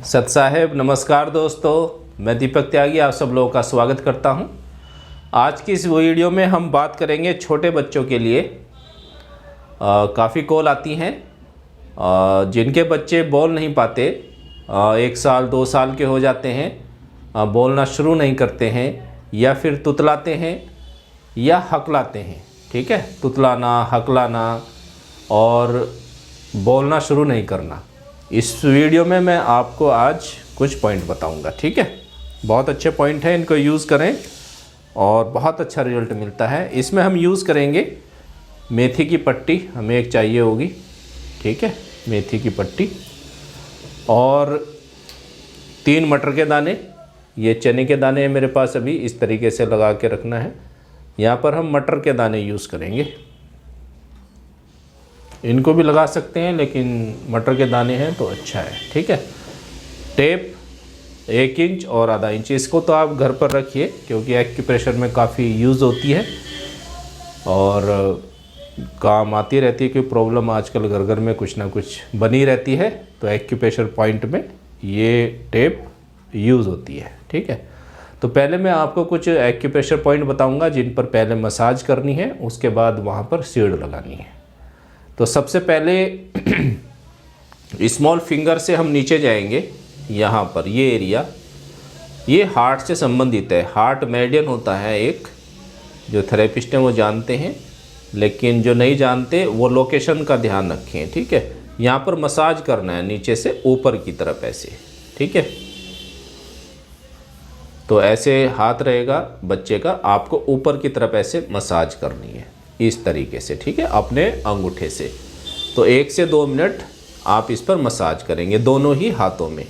सत साहेब नमस्कार दोस्तों, मैं दीपक त्यागी आप सब लोगों का स्वागत करता हूं। आज की इस वीडियो में हम बात करेंगे छोटे बच्चों के लिए। काफ़ी कॉल आती हैं जिनके बच्चे बोल नहीं पाते, 1 साल 2 साल के हो जाते हैं, बोलना शुरू नहीं करते हैं या फिर तुतलाते हैं या हकलाते हैं। ठीक है, तुतलाना, हकलाना और बोलना शुरू नहीं करना। इस वीडियो में मैं आपको आज कुछ पॉइंट बताऊंगा। ठीक है, बहुत अच्छे पॉइंट हैं, इनको यूज़ करें और बहुत अच्छा रिजल्ट मिलता है। इसमें हम यूज़ करेंगे मेथी की पट्टी, हमें एक चाहिए होगी। ठीक है, मेथी की पट्टी और 3 मटर के दाने, ये चने के दाने हैं मेरे पास, अभी इस तरीके से लगा के रखना है। यहाँ पर हम मटर के दाने यूज़ करेंगे, इनको भी लगा सकते हैं लेकिन मटर के दाने हैं तो अच्छा है। ठीक है, टेप 1 इंच और आधा इंच, इसको तो आप घर पर रखिए क्योंकि एक्यूप्रेशर में काफ़ी यूज़ होती है और काम आती रहती है। क्योंकि प्रॉब्लम आजकल घर घर में कुछ ना कुछ बनी रहती है, तो एक्यूप्रेशर पॉइंट में ये टेप यूज़ होती है। ठीक है, तो पहले मैं आपको कुछ एक्यूप्रेशर पॉइंट बताऊंगा जिन पर पहले मसाज करनी है, उसके बाद वहाँ पर सीड लगानी है। तो सबसे पहले स्मॉल फिंगर से हम नीचे जाएंगे। यहाँ पर ये एरिया, ये हार्ट से संबंधित है। हार्ट मेरिडियन होता है एक, जो थेरेपिस्ट हैं वो जानते हैं, लेकिन जो नहीं जानते वो लोकेशन का ध्यान रखें। ठीक है, यहाँ पर मसाज करना है नीचे से ऊपर की तरफ ऐसे। ठीक है, तो ऐसे हाथ रहेगा बच्चे का, आपको ऊपर की तरफ ऐसे मसाज करनी है इस तरीके से। ठीक है, अपने अंगूठे से। तो 1 से 2 मिनट आप इस पर मसाज करेंगे दोनों ही हाथों में।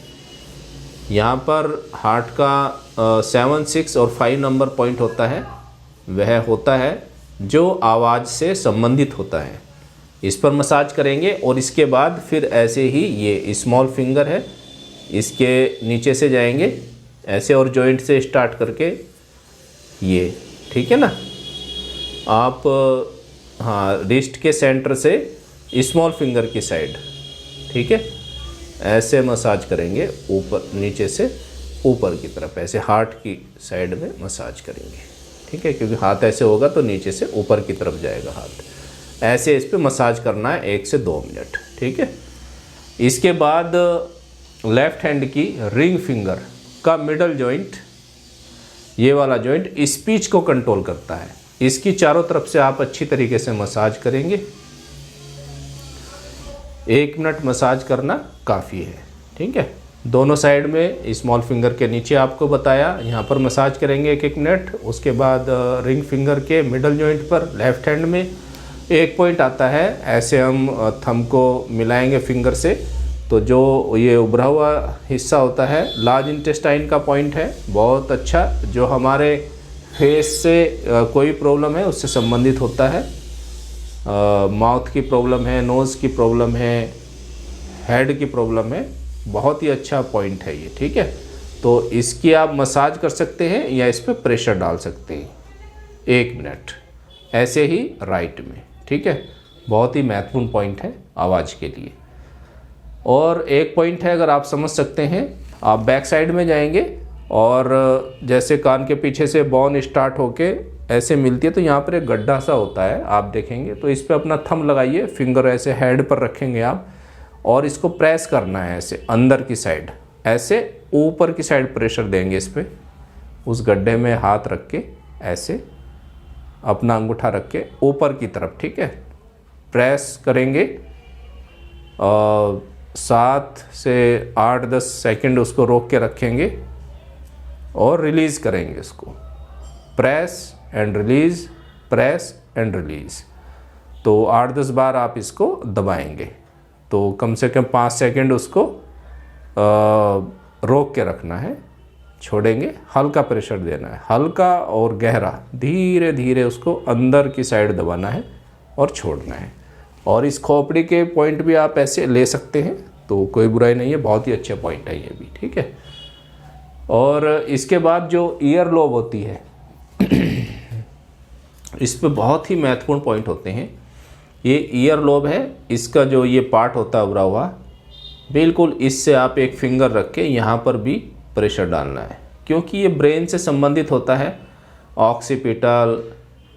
यहाँ पर हार्ट का 7, 6 और 5 नंबर पॉइंट होता है, वह होता है जो आवाज़ से संबंधित होता है। इस पर मसाज करेंगे और इसके बाद फिर ऐसे ही ये स्मॉल फिंगर है, इसके नीचे से जाएंगे ऐसे और जॉइंट से स्टार्ट करके ये। ठीक है ना, आप हाँ रिस्ट के सेंटर से स्मॉल फिंगर की साइड, ठीक है, ऐसे मसाज करेंगे ऊपर नीचे से ऊपर की तरफ, ऐसे हार्ट की साइड में मसाज करेंगे। ठीक है, क्योंकि हाथ ऐसे होगा तो नीचे से ऊपर की तरफ जाएगा हाथ। ऐसे इस पे मसाज करना है 1 से 2 मिनट। ठीक है, इसके बाद लेफ्ट हैंड की रिंग फिंगर का मिडल जॉइंट, ये वाला जॉइंट स्पीच को कंट्रोल करता है, इसकी चारों तरफ से आप अच्छी तरीके से मसाज करेंगे। 1 मिनट मसाज करना काफ़ी है। ठीक है, दोनों साइड में स्मॉल फिंगर के नीचे आपको बताया, यहाँ पर मसाज करेंगे 1 मिनट। उसके बाद रिंग फिंगर के मिडल जॉइंट पर लेफ्ट हैंड में एक पॉइंट आता है, ऐसे हम थंब को मिलाएंगे फिंगर से, तो जो ये उभरा हुआ हिस्सा होता है लार्ज इंटेस्टाइन का पॉइंट है, बहुत अच्छा, जो हमारे फेस से कोई प्रॉब्लम है उससे संबंधित होता है। माउथ की प्रॉब्लम है, नोज़ की प्रॉब्लम है, हेड की प्रॉब्लम है, बहुत ही अच्छा पॉइंट है ये। ठीक है, तो इसकी आप मसाज कर सकते हैं या इस पर प्रेशर डाल सकते हैं 1 मिनट, ऐसे ही राइट में। ठीक है, बहुत ही महत्वपूर्ण पॉइंट है आवाज़ के लिए। और एक पॉइंट है, अगर आप समझ सकते हैं, आप बैक साइड में जाएंगे और जैसे कान के पीछे से बोन स्टार्ट होके ऐसे मिलती है, तो यहाँ पर एक गड्ढा सा होता है, आप देखेंगे। तो इस पे अपना थंब लगाइए, फिंगर ऐसे हेड पर रखेंगे आप और इसको प्रेस करना है ऐसे अंदर की साइड, ऐसे ऊपर की साइड प्रेशर देंगे इस पे, उस गड्ढे में हाथ रख के ऐसे अपना अंगूठा रख के ऊपर की तरफ। ठीक है, प्रेस करेंगे 7 से 8-10 सेकंड उसको रोक के रखेंगे और रिलीज़ करेंगे इसको। Press and release, press and release, तो 8-10 बार आप इसको दबाएंगे। तो कम से कम 5 सेकंड उसको रोक के रखना है, छोड़ेंगे, हल्का प्रेशर देना है, हल्का और गहरा, धीरे धीरे उसको अंदर की साइड दबाना है और छोड़ना है। और इस खोपड़ी के पॉइंट भी आप ऐसे ले सकते हैं, तो कोई बुराई नहीं है, बहुत ही अच्छा पॉइंट है ये भी। ठीक है, और इसके बाद जो ईयर लोब होती है इस पे बहुत ही महत्वपूर्ण पॉइंट होते हैं। ये ईयर लोब है, इसका जो ये पार्ट होता है उभरा हुआ, बिल्कुल इससे आप एक फिंगर रख के यहाँ पर भी प्रेशर डालना है, क्योंकि ये ब्रेन से संबंधित होता है। ऑक्सीपिटल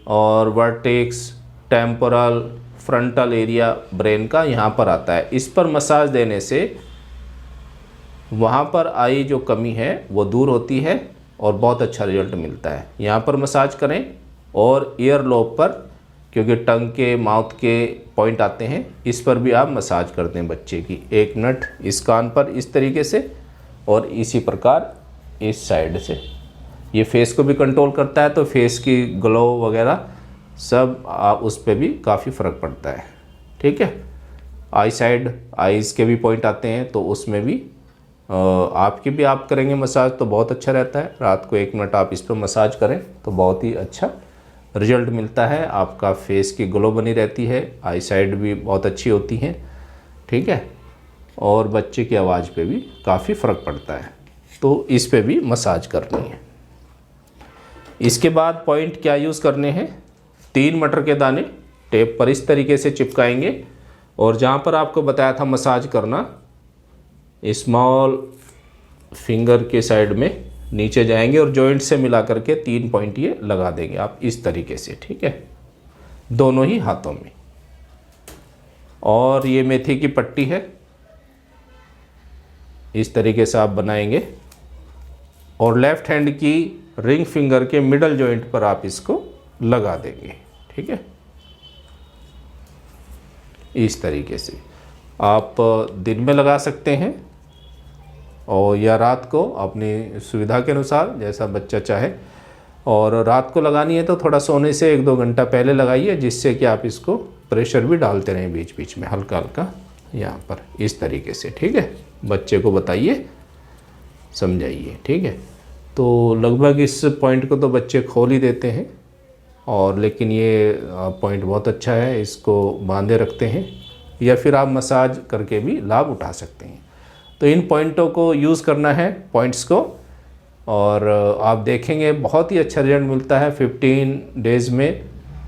और vertex, temporal, frontal area brain का यहाँ पर आता है। इस पर मसाज देने से वहाँ पर आई जो कमी है वो दूर होती है और बहुत अच्छा रिजल्ट मिलता है। यहाँ पर मसाज करें और ईयर लोब पर, क्योंकि टंग के माउथ के पॉइंट आते हैं, इस पर भी आप मसाज कर दें बच्चे की 1 मिनट इस कान पर इस तरीके से और इसी प्रकार इस साइड से। ये फेस को भी कंट्रोल करता है, तो फेस की ग्लो वगैरह सब आप उस पर भी काफ़ी फ़र्क पड़ता है। ठीक है, आई साइड, आईज़ के भी पॉइंट आते हैं, तो उसमें भी आपकी भी आप करेंगे मसाज तो बहुत अच्छा रहता है। रात को 1 मिनट आप इस पर मसाज करें तो बहुत ही अच्छा रिजल्ट मिलता है। आपका फेस की ग्लो बनी रहती है, आई साइड भी बहुत अच्छी होती हैं। ठीक है, और बच्चे की आवाज़ पे भी काफ़ी फ़र्क पड़ता है, तो इस पे भी मसाज करनी है। इसके बाद पॉइंट क्या यूज़ करने हैं, 3 मटर के दाने टेप पर इस तरीके से चिपकाएंगे और जहाँ पर आपको बताया था मसाज करना, स्मॉल फिंगर के साइड में नीचे जाएंगे और जॉइंट से मिला करके 3 पॉइंट ये लगा देंगे आप इस तरीके से। ठीक है, दोनों ही हाथों में। और ये मेथी की पट्टी है, इस तरीके से आप बनाएंगे और लेफ्ट हैंड की रिंग फिंगर के मिडल जॉइंट पर आप इसको लगा देंगे। ठीक है, इस तरीके से आप दिन में लगा सकते हैं और या रात को, अपनी सुविधा के अनुसार जैसा बच्चा चाहे। और रात को लगानी है तो थोड़ा सोने से 1-2 घंटा पहले लगाइए, जिससे कि आप इसको प्रेशर भी डालते रहें बीच बीच में हल्का हल्का यहाँ पर इस तरीके से। ठीक है, बच्चे को बताइए, समझाइए। ठीक है, तो लगभग इस पॉइंट को तो बच्चे खोल ही देते हैं, और लेकिन ये पॉइंट बहुत अच्छा है, इसको बांधे रखते हैं या फिर आप मसाज करके भी लाभ उठा सकते हैं। तो इन पॉइंटों को यूज़ करना है, पॉइंट्स को, और आप देखेंगे बहुत ही अच्छा रिजल्ट मिलता है। 15 डेज़ में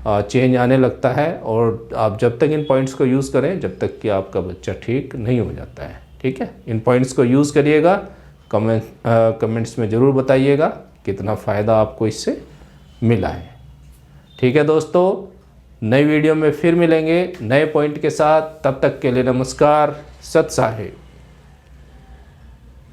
चेंज आने लगता है, और आप जब तक इन पॉइंट्स को यूज़ करें जब तक कि आपका बच्चा ठीक नहीं हो जाता है। ठीक है, इन पॉइंट्स को यूज़ करिएगा, कमेंट्स में ज़रूर बताइएगा कितना फ़ायदा आपको इससे मिला है। ठीक है दोस्तों, नई वीडियो में फिर मिलेंगे नए पॉइंट के साथ। तब तक के लिए नमस्कार, सत साहेब।